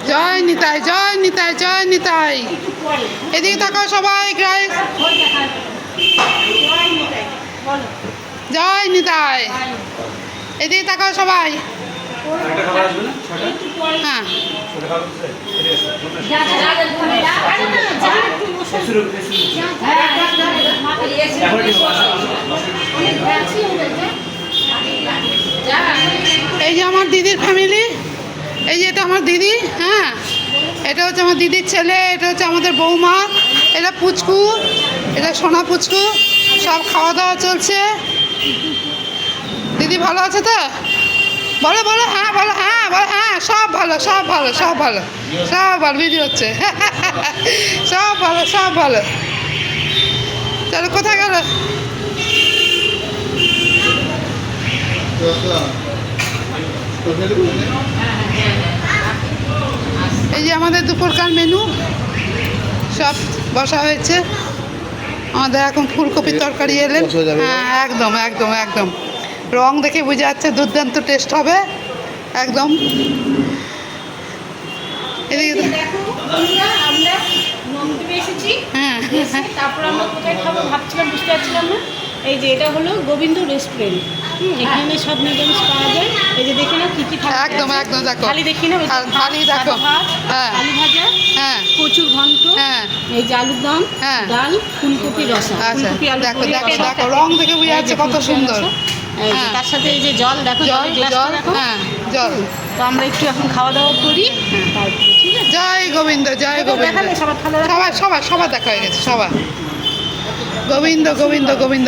জয় নিতাই, জয় নিতাই, জয় নিতাই। এদিকে তাকাও সবাই, জয় নিতাই। এদিকে তাকাও সবাই। হ্যাঁ, এই যে আমার দিদির ফ্যামিলি, এই যে এটা আমার দিদি। হ্যাঁ, এটা হচ্ছে আমার দিদির ছেলে, এটা হচ্ছে আমাদের বৌমা, এটা পুচকু, এটা সোনা পুচকু। সব খাওয়া দাওয়া চলছে। দিদি ভালো আছে তো? বলো বলো, হ্যাঁ বলো, হ্যাঁ বলো, হ্যাঁ সব ভালো, সব ভালো, সব ভালো, সব ভালো। দিদি হচ্ছে সব ভালো, সব ভালো। চলো, কোথায় গেল? এই যে আমাদের দুপুরকার মেনু সব বসা হয়েছে। আমাদের এখন ফুলকপির তরকারি এলেন। হ্যাঁ, একদম একদম একদম। রং দেখে বোঝা যাচ্ছে দুর্দান্ত টেস্ট হবে একদম। এদিকে আমরা নবদ্বীপে এসেছি। হ্যাঁ, তারপর আমরা কোথায় খাবো ভাবছিলাম, বুঝতে পারছিলাম না। এই যে এটা হলো গোবিন্দ রেস্টুরেন্ট। এখানে সব নিরামিষ পাওয়া যায়। এই যে দেখি না কি কি থাকে। একদম একদম দেখো, থালি দেখি না, থালি দেখো। হ্যাঁ, আলু ভাজা, হ্যাঁ, কচুর ঘন্ট, হ্যাঁ, এই যে আলুর দম, হ্যাঁ। ডাল, ফুলকপি রসা। আচ্ছা, ফুলকপি আলু দেখো পুরি দেখো রসা দেখো, থাকে। রং দেখে বোঝা যাচ্ছে কত সুন্দর। এই যে হ্যাঁ। তার সাথে এই যে জল দেখো, জল, জলের গ্লাসটা জল, দেখো। হ্যাঁ, জল। তো আমরা একটু এখন খাওয়া দাওয়া করি, তারপরে ঠিক আছে। জয় গোবিন্দ, জয় গোবিন্দ। দেখালে সবার ভালো সবাই সবাই সবার দেখা হয়ে গেছে, সবার। গোবিন্দ গোবিন্দ গোবিন্দ।